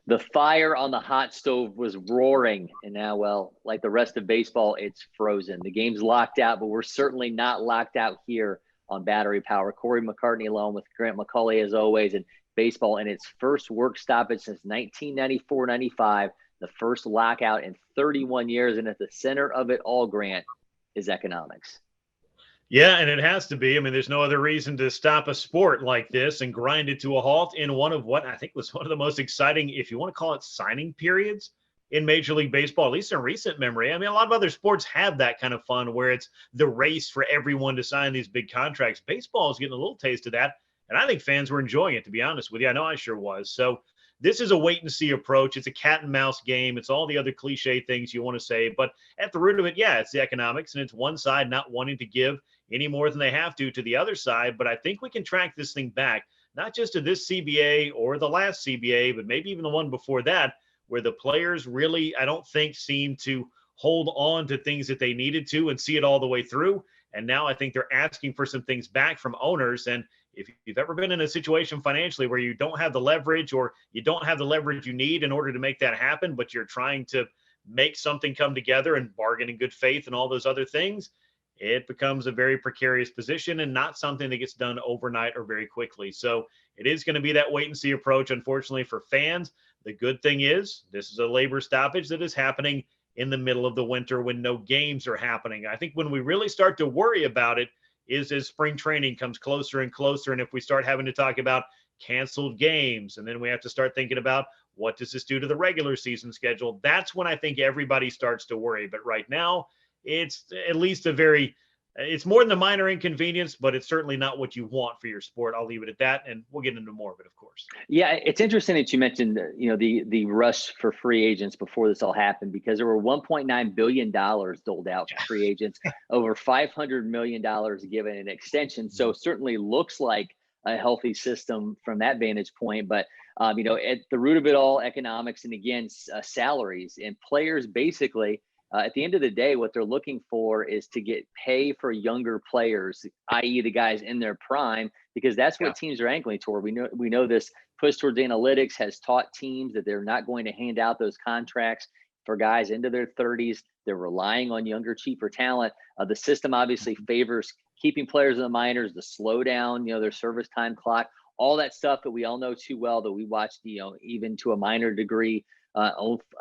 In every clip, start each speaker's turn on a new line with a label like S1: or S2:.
S1: The fire on the hot stove was roaring, and now, well, like the rest of baseball, it's frozen. The game's locked out, but we're certainly not locked out here on Battery Power. Cory McCartney along with Grant McAuley, as always, and baseball in its first work stoppage since 1994-95, the first lockout in 31 years, and at the center of it all, Grant, is economics.
S2: Yeah, and it has to be. I mean, there's no other reason to stop a sport like this and grind it to a halt in one of what I think was one of the most exciting, if you want to call it, signing periods in Major League Baseball, at least in recent memory. I mean, a lot of other sports have that kind of fun where it's the race for everyone to sign these big contracts. Baseball is getting a little taste of that, and I think fans were enjoying it, to be honest with you. I know I sure was. So this is a wait-and-see approach. It's a cat-and-mouse game. It's all the other cliche things you want to say. But at the root of it, yeah, it's the economics, and it's one side not wanting to give any more than they have to the other side. But I think we can track this thing back, not just to this CBA or the last CBA, but maybe even the one before that, where the players really, I don't think, seem to hold on to things that they needed to and see it all the way through. And now I think they're asking for some things back from owners. And if you've ever been in a situation financially where you don't have the leverage or you don't have the leverage you need in order to make that happen, but you're trying to make something come together and bargain in good faith and all those other things, it becomes a very precarious position and not something that gets done overnight or very quickly. So it is going to be that wait and see approach, unfortunately, for fans. The good thing is this is a labor stoppage that is happening in the middle of the winter when no games are happening. I think when we really start to worry about it is as spring training comes closer and closer. And if we start having to talk about canceled games, and then we have to start thinking about what does this do to the regular season schedule, that's when I think everybody starts to worry. But right now, it's at least it's more than a minor inconvenience, but it's certainly not what you want for your sport. I'll leave it at that, and we'll get into more of it, of course.
S1: Yeah, it's interesting that you mentioned, the rush for free agents before this all happened, because there were $1.9 billion doled out for free agents, over $500 million given an extension. So certainly looks like a healthy system from that vantage point. But, at the root of it all, economics, and again, salaries and players basically. At the end of the day, what they're looking for is to get pay for younger players, i.e. the guys in their prime, because that's what teams are angling toward. We know this push towards analytics has taught teams that they're not going to hand out those contracts for guys into their 30s. They're relying on younger, cheaper talent. The system obviously favors keeping players in the minors, the slow down, their service time clock, all that stuff that we all know too well, that we watched, even to a minor degree,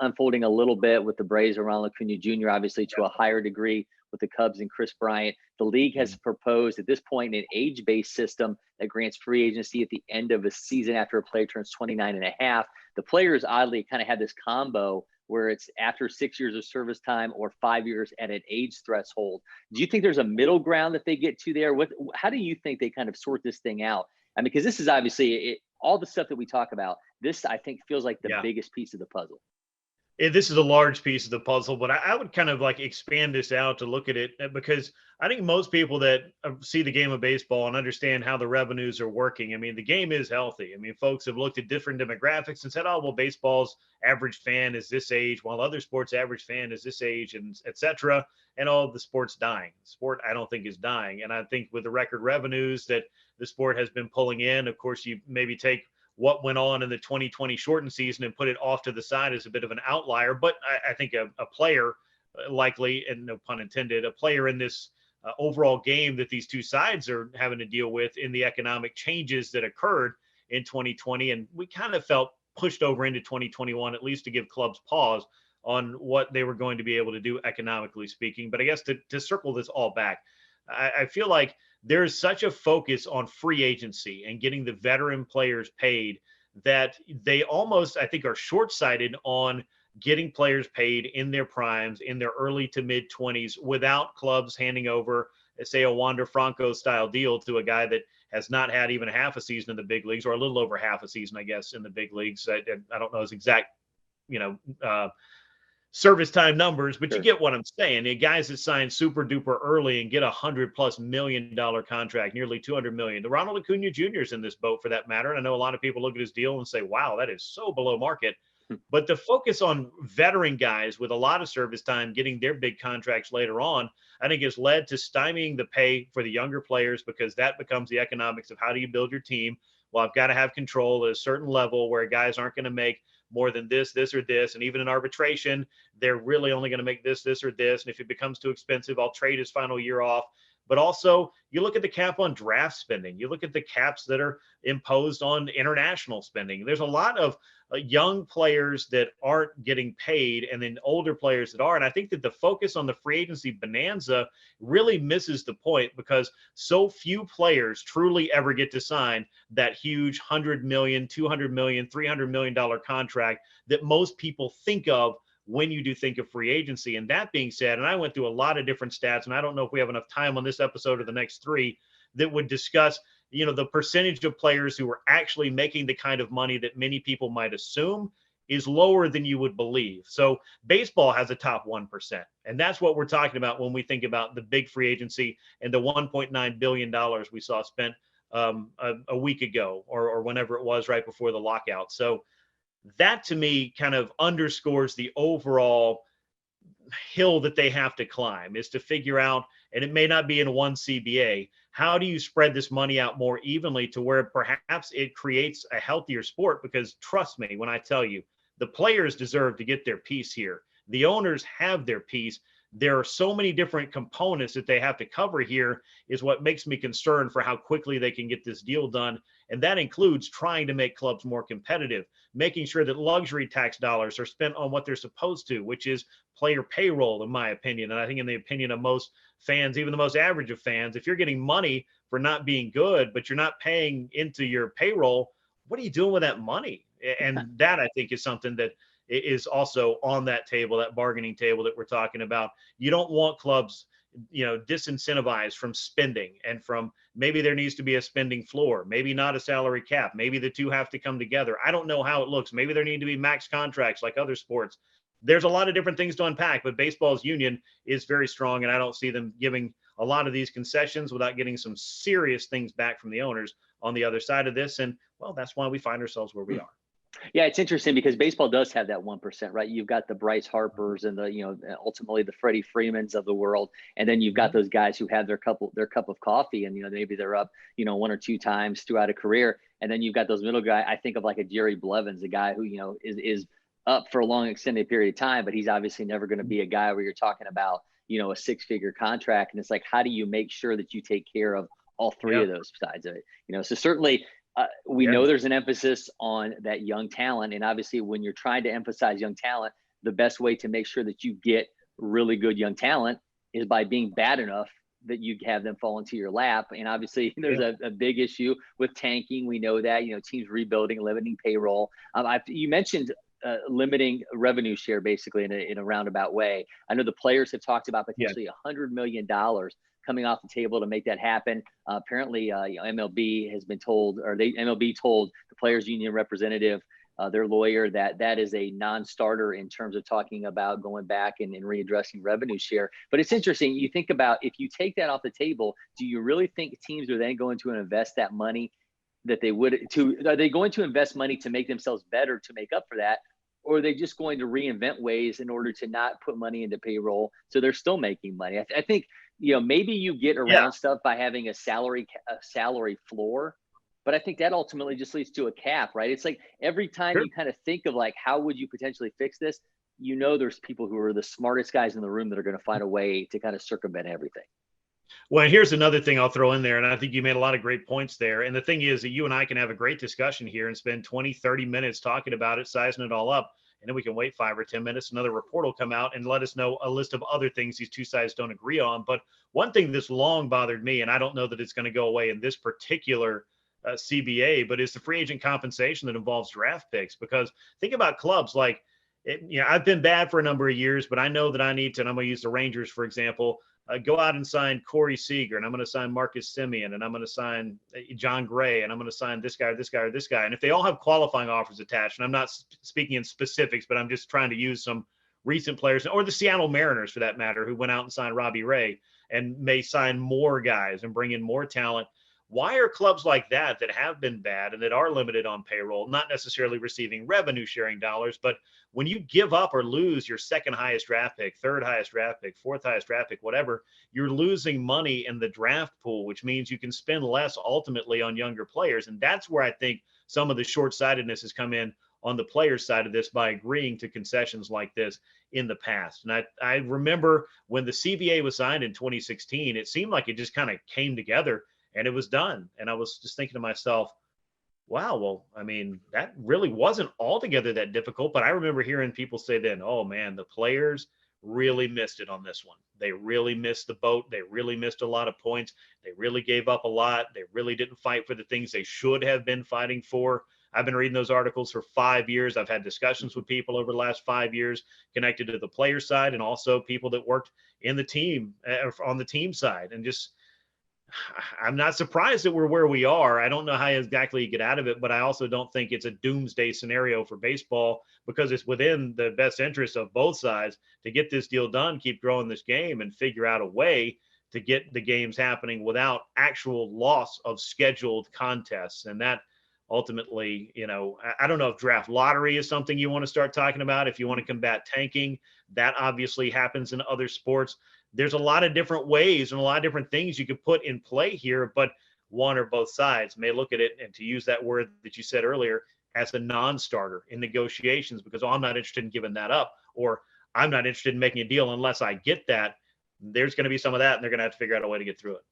S1: unfolding a little bit with the Braves and Ronald Acuna Jr., obviously to a higher degree with the Cubs and Chris Bryant. The league has proposed at this point an age-based system that grants free agency at the end of a season after a player turns 29 and a half. The players oddly kind of have this combo where it's after 6 years of service time or 5 years at an age threshold. Do you think there's a middle ground that they get to there? How do you think they kind of sort this thing out? I mean, because this is obviously all the stuff that we talk about. This, I think, feels like the biggest piece of the puzzle.
S2: This is a large piece of the puzzle, but I would kind of like expand this out to look at it, because I think most people that see the game of baseball and understand how the revenues are working, I mean, the game is healthy. I mean, folks have looked at different demographics and said, oh, well, baseball's average fan is this age, while other sports' average fan is this age, and et cetera. And all the sport's dying. Sport, I don't think, is dying. And I think with the record revenues that the sport has been pulling in, of course, you maybe take what went on in the 2020 shortened season and put it off to the side as a bit of an outlier. But I think a player likely, and no pun intended, a player in this overall game that these two sides are having to deal with in the economic changes that occurred in 2020. And we kind of felt pushed over into 2021, at least to give clubs pause on what they were going to be able to do economically speaking. But I guess to circle this all back, I feel like there's such a focus on free agency and getting the veteran players paid that they almost, I think, are short-sighted on getting players paid in their primes, in their early to mid 20s, without clubs handing over, say, a Wander Franco style deal to a guy that has not had even half a season in the big leagues, or a little over half a season, I guess, in the big leagues. I don't know his exact, service time numbers, but you get what I'm saying. The guys that sign super duper early and get $100+ million contract, nearly $200 million. The Ronald Acuna Jr. is in this boat for that matter. And I know a lot of people look at his deal and say, wow, that is so below market. But the focus on veteran guys with a lot of service time getting their big contracts later on, I think has led to stymieing the pay for the younger players, because that becomes the economics of how do you build your team well, I've got to have control at a certain level where guys aren't going to make more than this, or this. And even in arbitration, they're really only going to make this, or this. And if it becomes too expensive, I'll trade his final year off. But also, you look at the cap on draft spending. You look at the caps that are imposed on international spending. There's a lot of young players that aren't getting paid, and then older players that are. And I think that the focus on the free agency bonanza really misses the point, because so few players truly ever get to sign that huge $100 million, $200 million, $300 million contract that most people think of when you do think of free agency. And that being said, and I went through a lot of different stats, and I don't know if we have enough time on this episode or the next three that would discuss, the percentage of players who are actually making the kind of money that many people might assume is lower than you would believe. So baseball has a top 1%. And that's what we're talking about when we think about the big free agency and the $1.9 billion we saw spent a week ago or whenever it was right before the lockout. So that to me kind of underscores the overall hill that they have to climb, is to figure out, and it may not be in one CBA, how do you spread this money out more evenly to where perhaps it creates a healthier sport? Because trust me when I tell you, the players deserve to get their piece here. The owners have their piece. There are so many different components that they have to cover here, is what makes me concerned for how quickly they can get this deal done. And that includes trying to make clubs more competitive, making sure that luxury tax dollars are spent on what they're supposed to, which is player payroll, in my opinion. And I think in the opinion of most fans, even the most average of fans, if you're getting money for not being good, but you're not paying into your payroll, what are you doing with that money? And that, I think, is something that is also on that table, that bargaining table that we're talking about. You don't want clubs, disincentivized from spending, and from maybe there needs to be a spending floor, maybe not a salary cap, maybe the two have to come together. I don't know how it looks. Maybe there need to be max contracts like other sports. There's a lot of different things to unpack, but baseball's union is very strong, and I don't see them giving a lot of these concessions without getting some serious things back from the owners on the other side of this. And well, that's why we find ourselves where we are.
S1: Yeah, it's interesting because baseball does have that 1%, right? You've got the Bryce Harpers and the, ultimately the Freddie Freemans of the world. And then you've got those guys who have their cup of coffee, and, maybe they're up, one or two times throughout a career. And then you've got those middle guys. I think of like a Jerry Blevins, a guy who, is up for a long extended period of time, but he's obviously never going to be a guy where you're talking about, a six-figure contract. And it's like, how do you make sure that you take care of all three of those sides of it? So certainly, we know there's an emphasis on that young talent. And obviously, when you're trying to emphasize young talent, the best way to make sure that you get really good young talent is by being bad enough that you have them fall into your lap. And obviously, there's a big issue with tanking. We know that, teams rebuilding, limiting payroll. You mentioned limiting revenue share basically in a roundabout way. I know the players have talked about potentially $100 million coming off the table to make that happen. Apparently, MLB has been told, or MLB told the players union representative, their lawyer, that is a non-starter in terms of talking about going back and readdressing revenue share. But it's interesting. You think about, if you take that off the table, do you really think teams are then going to invest that money that they would are they going to invest money to make themselves better to make up for that? Or are they just going to reinvent ways in order to not put money into payroll so they're still making money? I think, maybe you get around stuff by having a salary floor, but I think that ultimately just leads to a cap, right? It's like every time you kind of think of like, how would you potentially fix this? There's people who are the smartest guys in the room that are going to find a way to kind of circumvent everything.
S2: Well, here's another thing I'll throw in there, and I think you made a lot of great points there. And the thing is that you and I can have a great discussion here and spend 20, 30 minutes talking about it, sizing it all up. And then we can wait 5 or 10 minutes. Another report will come out and let us know a list of other things these two sides don't agree on. But one thing that's long bothered me, and I don't know that it's going to go away in this particular CBA, but is the free agent compensation that involves draft picks. Because think about clubs like, I've been bad for a number of years, but I know that I need to, and I'm going to use the Rangers, for example, go out and sign Corey Seager, and I'm going to sign Marcus Semien, and I'm going to sign John Gray, and I'm going to sign this guy, or this guy, or this guy. And if they all have qualifying offers attached, and I'm not speaking in specifics, but I'm just trying to use some recent players, or the Seattle Mariners for that matter, who went out and signed Robbie Ray and may sign more guys and bring in more talent. why are clubs like that have been bad and that are limited on payroll, not necessarily receiving revenue sharing dollars, but when you give up or lose your second highest draft pick, third highest draft pick, fourth highest draft pick, whatever, you're losing money in the draft pool, which means you can spend less ultimately on younger players. And that's where I think some of the short-sightedness has come in on the players' side of this by agreeing to concessions like this in the past. And I remember when the CBA was signed in 2016, it seemed like it just kind of came together and it was done. And I was just thinking to myself, wow, well, I mean, that really wasn't altogether that difficult. But I remember hearing people say then, oh, man, the players really missed it on this one. They really missed the boat. They really missed a lot of points. They really gave up a lot. They really didn't fight for the things they should have been fighting for. I've been reading those articles for 5 years. I've had discussions with people over the last 5 years connected to the player side and also people that worked in the team on the team side. And just, I'm not surprised that we're where we are. I don't know how exactly you get out of it, but I also don't think it's a doomsday scenario for baseball because it's within the best interest of both sides to get this deal done, keep growing this game, and figure out a way to get the games happening without actual loss of scheduled contests. And that ultimately, you know, I don't know if draft lottery is something you want to start talking about. If you want to combat tanking, that obviously happens in other sports. There's a lot of different ways and a lot of different things you could put in play here, but one or both sides may look at it, and to use that word that you said earlier, as a non-starter in negotiations because, oh, I'm not interested in giving that up, or I'm not interested in making a deal unless I get that. There's going to be some of that, and they're going to have to figure out a way to get through it.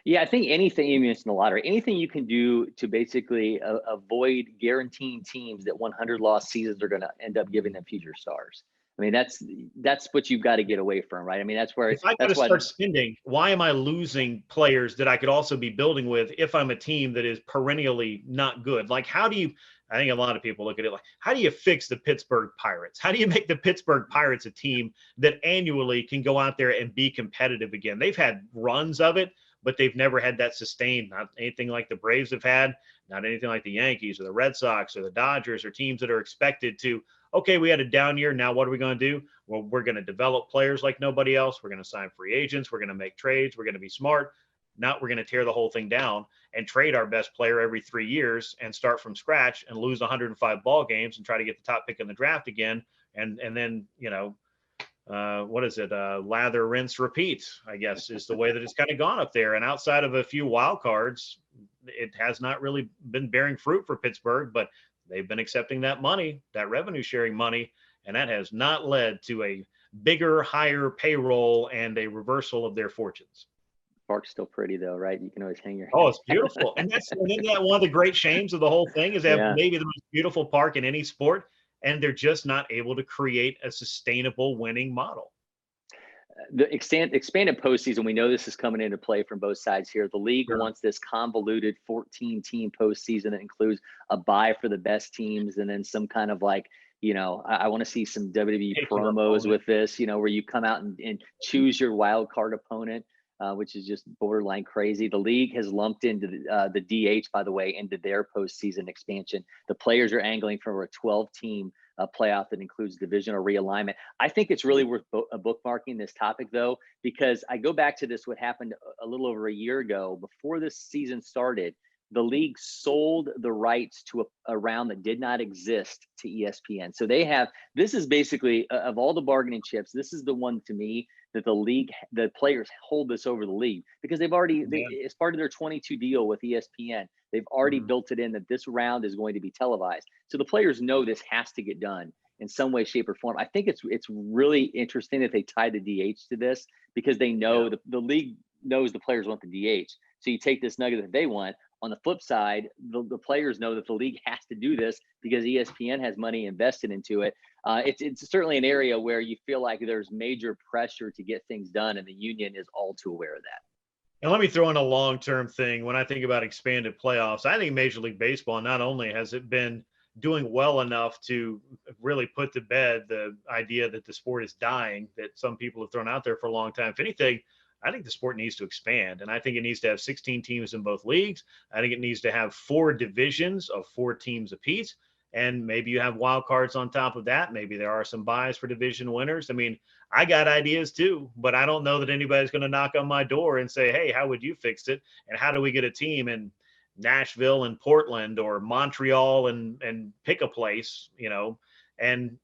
S1: Yeah, I think anything you mentioned the lottery, anything you can do to basically avoid guaranteeing teams that 100 loss seasons are going to end up giving them future stars. I mean, that's what you've got to get away from, right? I mean, that's where
S2: if I got to start spending, why am I losing players that I could also be building with if I'm a team that is perennially not good? Like, how do you? I think a lot of people look at it like, how do you fix the Pittsburgh Pirates? How do you make the Pittsburgh Pirates a team that annually can go out there and be competitive again? They've had runs of it, but they've never had that sustained, not anything like the Braves have had, not anything like the Yankees or the Red Sox or the Dodgers or teams that are expected to, okay, we had a down year. Now what are we going to do? Well, we're going to develop players like nobody else. We're going to sign free agents. We're going to make trades. We're going to be smart. Now we're going to tear the whole thing down and trade our best player every 3 years and start from scratch and lose 105 ball games and try to get the top pick in the draft again. And then, you know, what is it? Lather, rinse, repeat, I guess, is the way that it's kind of gone up there. And outside of a few wild cards, it has not really been bearing fruit for Pittsburgh, but they've been accepting that money, that revenue sharing money, and that has not led to a bigger, higher payroll and a reversal of their fortunes.
S1: Park's still pretty though, right? You can always hang your.
S2: Oh, it's beautiful. And isn't that one of the great shames of the whole thing is that maybe the most beautiful park in any sport, and they're just not able to create a sustainable winning model.
S1: The expanded postseason, we know this is coming into play from both sides here. The league wants this convoluted 14-team postseason that includes a bye for the best teams and then some kind of like, you know, I want to see some WWE promos with this, you know, where you come out and choose your wild card opponent, which is just borderline crazy. The league has lumped into the DH, by the way, into their postseason expansion. The players are angling for a 12-team playoff that includes divisional realignment. I think it's really worth bookmarking this topic, though, because I go back to this, what happened a little over a year ago. Before this season started, the league sold the rights to a round that did not exist to ESPN. So they have, this is basically, of all the bargaining chips, this is the one to me that the players hold this over the league because they've already, as part of their 22 deal with ESPN, they've already built it in that this round is going to be televised. So the players know this has to get done in some way, shape, or form. I think it's really interesting that they tie the DH to this because they know the league knows the players want the DH. So you take this nugget that they want. On the flip side, the players know that the league has to do this because ESPN has money invested into it. It's certainly an area where you feel like there's major pressure to get things done, and the union is all too aware of that.
S2: And let me throw in a long-term thing. When I think about expanded playoffs, I think Major League Baseball, not only has it been doing well enough to really put to bed the idea that the sport is dying that some people have thrown out there for a long time. If anything, I think the sport needs to expand, and I think it needs to have 16 teams in both leagues. I think it needs to have 4 divisions of 4 teams apiece, And maybe you have wild cards on top of that. Maybe there are some buys for division winners. I mean, I got ideas too, but I don't know that anybody's going to knock on my door and say, hey, how would you fix it? And how do we get a team in Nashville and Portland or Montreal and pick a place, and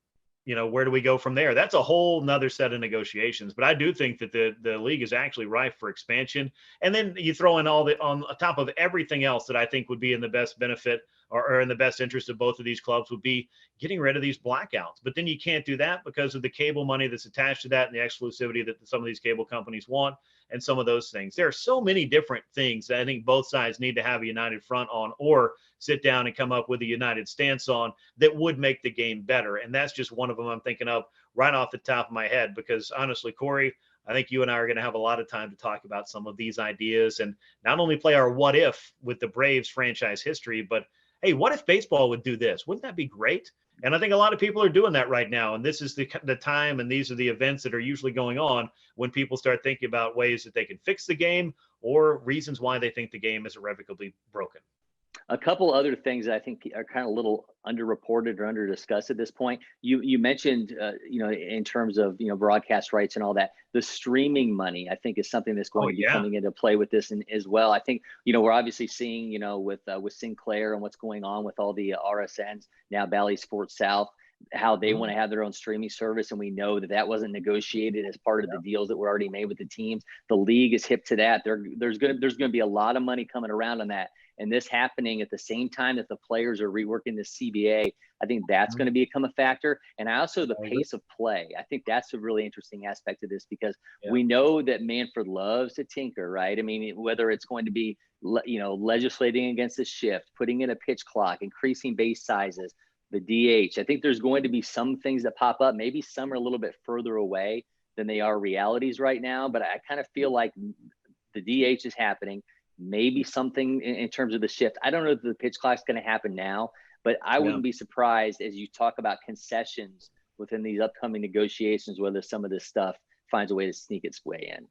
S2: where do we go from there? That's a whole nother set of negotiations. But I do think that the league is actually ripe for expansion. And then you throw in on top of everything else that I think would be in the best benefit or in the best interest of both of these clubs would be getting rid of these blackouts. But then you can't do that because of the cable money that's attached to that and the exclusivity that some of these cable companies want and some of those things. There are so many different things that I think both sides need to have a united front on, or sit down and come up with a united stance on that would make the game better. And that's just one of them I'm thinking of right off the top of my head, because honestly, Corey, I think you and I are going to have a lot of time to talk about some of these ideas and not only play our what if with the Braves franchise history, but hey, what if baseball would do this? Wouldn't that be great? And I think a lot of people are doing that right now. And this is the time, and these are the events that are usually going on when people start thinking about ways that they can fix the game or reasons why they think the game is irrevocably broken.
S1: A couple other things that I think are kind of a little underreported or under discussed at this point. You mentioned, in terms of, broadcast rights and all that, the streaming money, I think, is something that's going to be coming into play with this as well. I think, we're obviously seeing, with Sinclair and what's going on with all the RSNs, now Bally Sports South, how they want to have their own streaming service. And we know that wasn't negotiated as part of the deals that were already made with the teams. The league is hip to that. There's going to be a lot of money coming around on that. And this happening at the same time that the players are reworking the CBA, I think that's going to become a factor. And also the pace of play. I think that's a really interesting aspect of this, because we know that Manfred loves to tinker, right? I mean, whether it's going to be, legislating against the shift, putting in a pitch clock, increasing base sizes, the DH. I think there's going to be some things that pop up. Maybe some are a little bit further away than they are realities right now. But I kind of feel like the DH is happening. Maybe something in terms of the shift. I don't know if the pitch clock's going to happen now, but I wouldn't be surprised as you talk about concessions within these upcoming negotiations, whether some of this stuff finds a way to sneak its way in.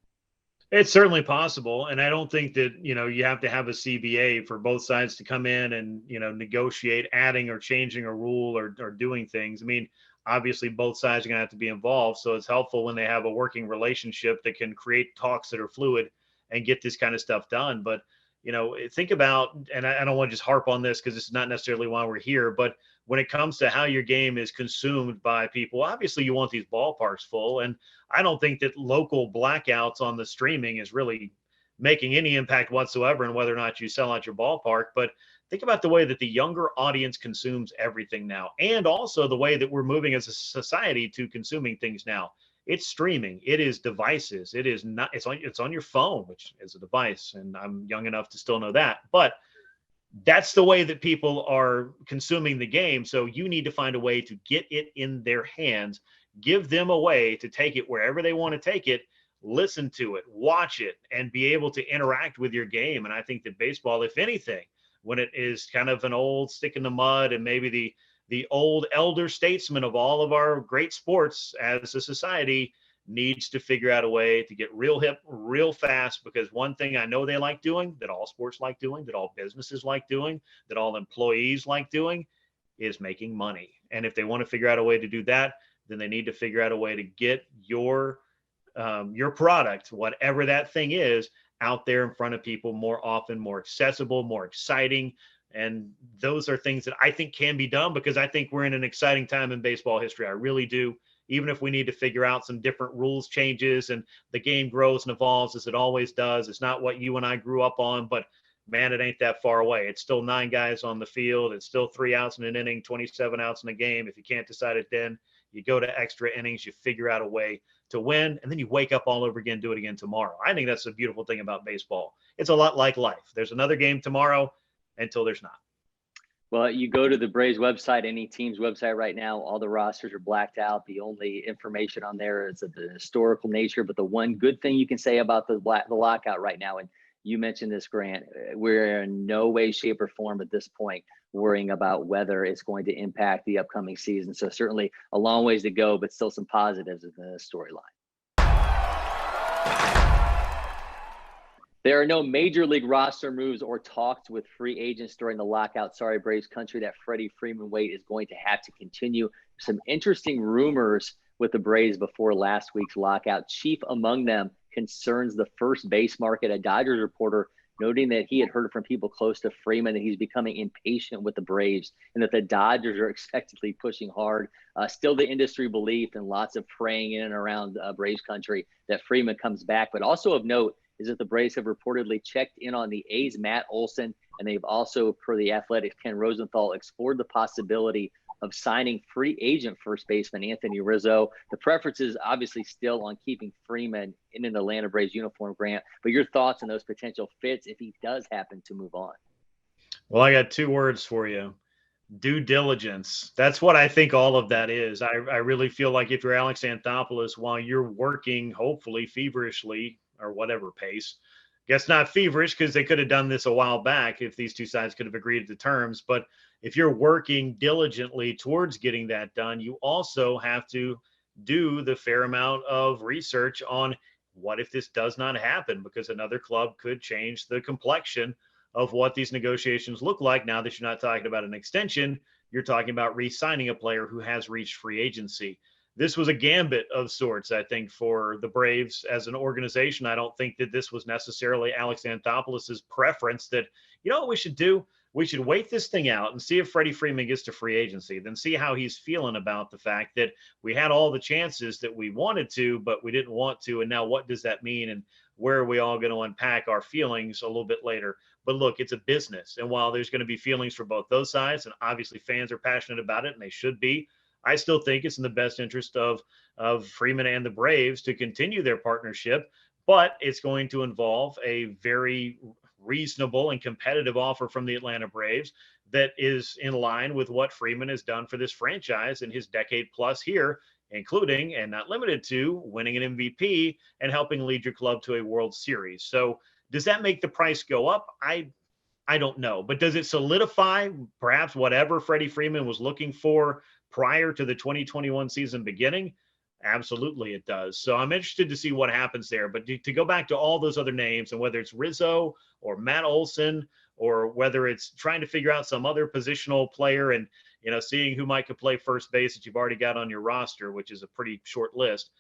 S2: It's certainly possible. And I don't think that, you have to have a CBA for both sides to come in and, negotiate adding or changing a rule or doing things. I mean, obviously both sides are going to have to be involved. So it's helpful when they have a working relationship that can create talks that are fluid and get this kind of stuff done. But, think about, and I don't want to just harp on this because it's not necessarily why we're here, but when it comes to how your game is consumed by people, obviously you want these ballparks full. And I don't think that local blackouts on the streaming is really making any impact whatsoever in whether or not you sell out your ballpark. But think about the way that the younger audience consumes everything now, and also the way that we're moving as a society to consuming things now. It's streaming. It is devices. It is not. It's on your phone, which is a device, and I'm young enough to still know that. But that's the way that people are consuming the game. So you need to find a way to get it in their hands, give them a way to take it wherever they want to take it, listen to it, watch it, and be able to interact with your game. And I think that baseball, if anything, when it is kind of an old stick in the mud and maybe the old elder statesman of all of our great sports as a society, needs to figure out a way to get real hip real fast. Because one thing I know they like doing, that all sports like doing, that all businesses like doing, that all employees like doing, is making money. And if they want to figure out a way to do that, then they need to figure out a way to get your product, whatever that thing is, out there in front of people more often, more accessible, more exciting. And those are things that I think can be done, because I think we're in an exciting time in baseball history. I really do. Even if we need to figure out some different rules changes and the game grows and evolves as it always does. It's not what you and I grew up on, but man, it ain't that far away. It's still 9 guys on the field. It's still 3 outs in an inning, 27 outs in a game. If you can't decide it then, you go to extra innings, you figure out a way to win, and then you wake up all over again, do it again tomorrow. I think that's the beautiful thing about baseball. It's a lot like life. There's another game tomorrow until there's not.
S1: Well, you go to the Braves website, any team's website right now, all the rosters are blacked out. The only information on there is of the historical nature. But the one good thing you can say about the lockout right now, and you mentioned this, Grant, we're in no way, shape, or form at this point worrying about whether it's going to impact the upcoming season. So certainly a long ways to go, but still some positives in the storyline. There are no major league roster moves or talks with free agents during the lockout. Sorry, Braves country, that Freddie Freeman wait is going to have to continue. Some interesting rumors with the Braves before last week's lockout. Chief among them concerns the first base market. A Dodgers reporter noting that he had heard from people close to Freeman that he's becoming impatient with the Braves and that the Dodgers are expectedly pushing hard. Still the industry belief and lots of praying in and around Braves country that Freeman comes back. But also of note is that the Braves have reportedly checked in on the A's Matt Olson, and they've also, per the Athletics' Ken Rosenthal, explored the possibility of signing free agent first baseman Anthony Rizzo. The preference is obviously still on keeping Freeman in an Atlanta Braves uniform, Grant, but your thoughts on those potential fits if he does happen to move on?
S2: Well, I got 2 words for you. Due diligence. That's what I think all of that is. I really feel like if you're Alex Anthopoulos, while you're working, hopefully feverishly or whatever pace, guess not feverish because they could have done this a while back if these two sides could have agreed to terms. But if you're working diligently towards getting that done, you also have to do the fair amount of research on what if this does not happen, because another club could change the complexion of what these negotiations look like. Now that you're not talking about an extension, you're talking about re-signing a player who has reached free agency. This was a gambit of sorts, I think, for the Braves as an organization. I don't think that this was necessarily Alex Anthopoulos' preference that, you know what we should do? We should wait this thing out and see if Freddie Freeman gets to free agency, then see how he's feeling about the fact that we had all the chances that we wanted to, but we didn't want to. And now what does that mean? And where are we all going to unpack our feelings a little bit later? But look, it's a business. And while there's going to be feelings for both those sides, and obviously fans are passionate about it, and they should be, I still think it's in the best interest of Freeman and the Braves to continue their partnership. But it's going to involve a very reasonable and competitive offer from the Atlanta Braves that is in line with what Freeman has done for this franchise in his decade plus here, including and not limited to winning an MVP and helping lead your club to a World Series. So does that make the price go up? I don't know. But does it solidify perhaps whatever Freddie Freeman was looking for prior to the 2021 season beginning? Absolutely it does. So I'm interested to see what happens there. But to go back to all those other names, and whether it's Rizzo or Matt Olson, or whether it's trying to figure out some other positional player and, you know, seeing who might could play first base that you've already got on your roster, which is a pretty short list.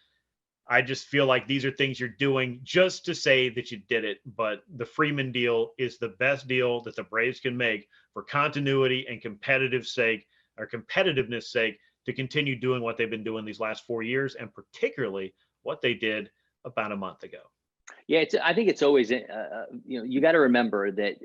S2: I just feel like these are things you're doing just to say that you did it. But the Freeman deal is the best deal that the Braves can make for continuity and competitive sake, or competitiveness sake, to continue doing what they've been doing these last 4 years, and particularly what they did about a month ago.
S1: Yeah, I think it's always, you got to remember that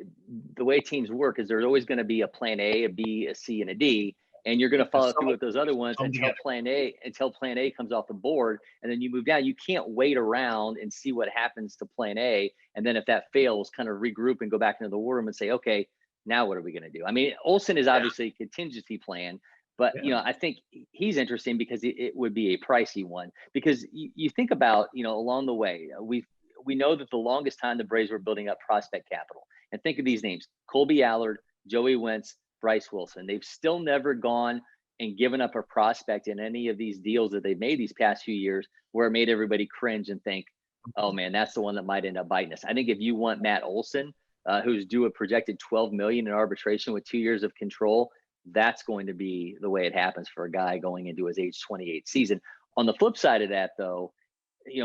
S1: the way teams work is there's always going to be a plan A, a B, a C, and a D, and you're going to follow through with those other ones until plan A comes off the board, and then you move down. You can't wait around and see what happens to plan A, and then if that fails, kind of regroup and go back into the war room and say, okay, now what are we going to do? I mean, Olson is obviously a contingency plan. But, I think he's interesting because it would be a pricey one, because you think about, along the way, we know that the longest time the Braves were building up prospect capital, and think of these names: Colby Allard, Joey Wentz, Bryce Wilson. They've still never gone and given up a prospect in any of these deals that they've made these past few years where it made everybody cringe and think, oh man, that's the one that might end up biting us. I think if you want Matt Olson, who's due a projected $12 million in arbitration with 2 years of control, that's going to be the way it happens for a guy going into his age 28 season. On the flip side of that, though,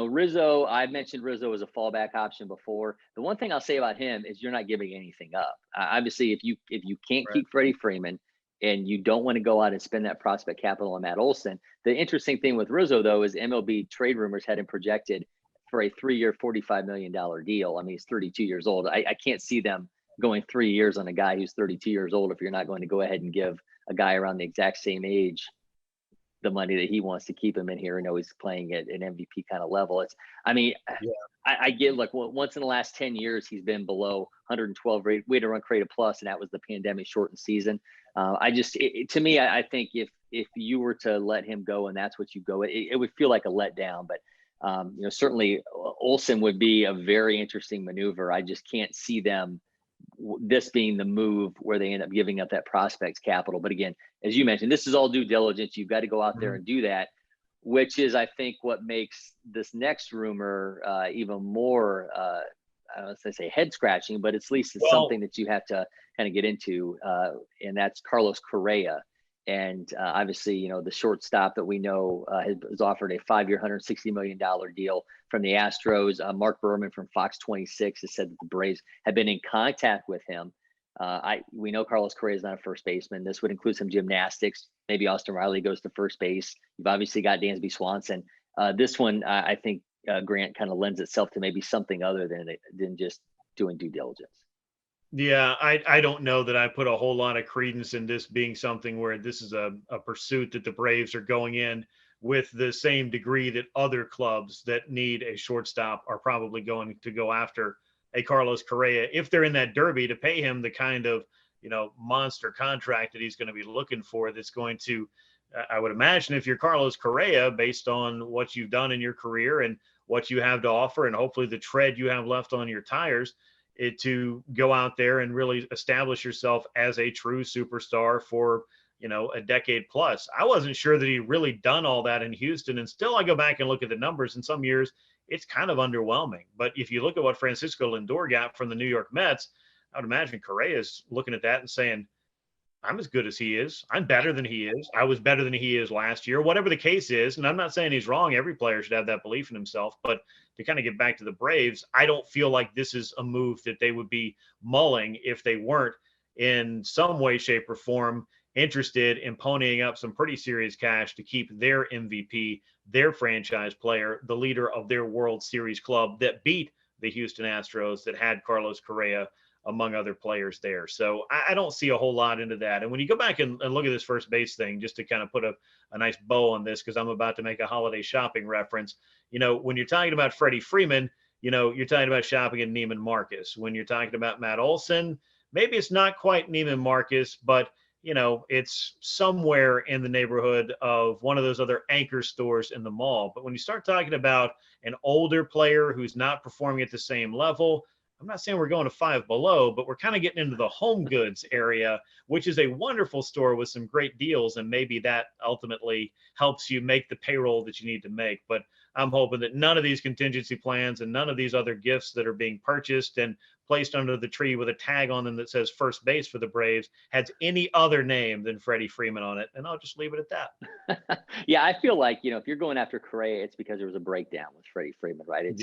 S1: Rizzo, I've mentioned Rizzo as a fallback option before. The one thing I'll say about him is you're not giving anything up. Obviously, if you can't keep Freddie Freeman and you don't want to go out and spend that prospect capital on Matt Olson, the interesting thing with Rizzo, though, is MLB trade rumors had him projected for a 3-year, $45 million deal. I mean, he's 32 years old. I can't see them going 3 years on a guy who's 32 years old if you're not going to go ahead and give a guy around the exact same age the money that he wants to keep him in here and know he's playing at an MVP kind of level. I get, like, once in the last 10 years, he's been below 112 weighted run created plus, and that was the pandemic shortened season. To me, I think if you were to let him go and that's what you go, it would feel like a letdown. But certainly Olson would be a very interesting maneuver. I just can't see this being the move where they end up giving up that prospects capital. But again, as you mentioned, this is all due diligence. You've got to go out there and do that, which is, I think, what makes this next rumor even more, I don't know if I say head scratching, but at least it's
S2: Well,
S1: something that you have to kind of get into. And that's Carlos Correa. And obviously, you know, the shortstop that we know has offered a 5-year, $160 million deal from the Astros. Mark Berman from Fox 26 has said that the Braves have been in contact with him. We know Carlos Correa is not a first baseman. This would include some gymnastics. Maybe Austin Riley goes to first base. You've obviously got Dansby Swanson. This one, I think, Grant, kind of lends itself to maybe something other than just doing due diligence.
S2: Yeah, I don't know that I put a whole lot of credence in this being something where this is a pursuit that the Braves are going in with the same degree that other clubs that need a shortstop are probably going to go after a Carlos Correa if they're in that derby to pay him the kind of, you know, monster contract that he's going to be looking for. That's going to, I would imagine, if you're Carlos Correa, based on what you've done in your career and what you have to offer, and hopefully the tread you have left on your tires, to go out there and really establish yourself as a true superstar for, you know, a decade plus. I wasn't sure that he really done all that in Houston. And still, I go back and look at the numbers, and some years it's kind of underwhelming. But if you look at what Francisco Lindor got from the New York Mets, I would imagine Correa is looking at that and saying, I'm as good as he is. I'm better than he is. I was better than he is last year, whatever the case is. And I'm not saying he's wrong. Every player should have that belief in himself. But to kind of get back to the Braves, I don't feel like this is a move that they would be mulling if they weren't in some way, shape, or form interested in ponying up some pretty serious cash to keep their MVP, their franchise player, the leader of their World Series club that beat the Houston Astros, that had Carlos Correa among other players there. So I don't see a whole lot into that. And when you go back and look at this first base thing, just to kind of put a nice bow on this, because I'm about to make a holiday shopping reference, you know, when you're talking about Freddie Freeman, you know, you're talking about shopping at Neiman Marcus. When you're talking about Matt Olson, maybe it's not quite Neiman Marcus, but, you know, it's somewhere in the neighborhood of one of those other anchor stores in the mall. But when you start talking about an older player who's not performing at the same level, I'm not saying we're going to Five Below, but we're kind of getting into the home goods area, which is a wonderful store with some great deals. And maybe that ultimately helps you make the payroll that you need to make. But I'm hoping that none of these contingency plans and none of these other gifts that are being purchased and placed under the tree with a tag on them that says first base for the Braves has any other name than Freddie Freeman on it. And I'll just leave it at that.
S1: Yeah, I feel like, you know, if you're going after Correa, it's because there was a breakdown with Freddie Freeman, right?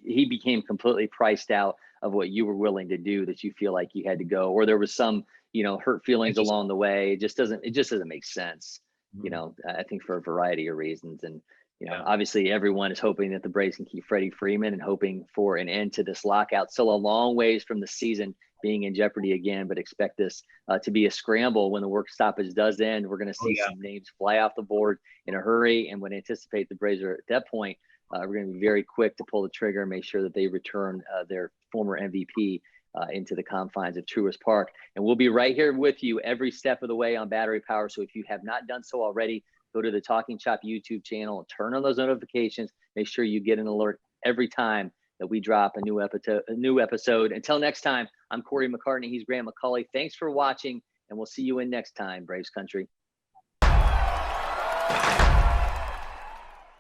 S1: He became completely priced out of what you were willing to do, that you feel like you had to go, or there was some, you know, hurt feelings along the way. It just doesn't make sense, you know, I think for a variety of reasons. And, you know, obviously everyone is hoping that the Braves can keep Freddie Freeman and hoping for an end to this lockout. Still a long ways from the season being in jeopardy again, but expect this to be a scramble when the work stoppage does end. We're going to see some names fly off the board in a hurry, and would anticipate the Braves are at that point. We're going to be very quick to pull the trigger and make sure that they return their former MVP into the confines of Truist Park. And we'll be right here with you every step of the way on Battery Power. So if you have not done so already, go to the Talking Chop YouTube channel and turn on those notifications. Make sure you get an alert every time that we drop a new episode. Until next time, I'm Cory McCartney. He's Grant McAuley. Thanks for watching, and we'll see you in next time, Braves Country.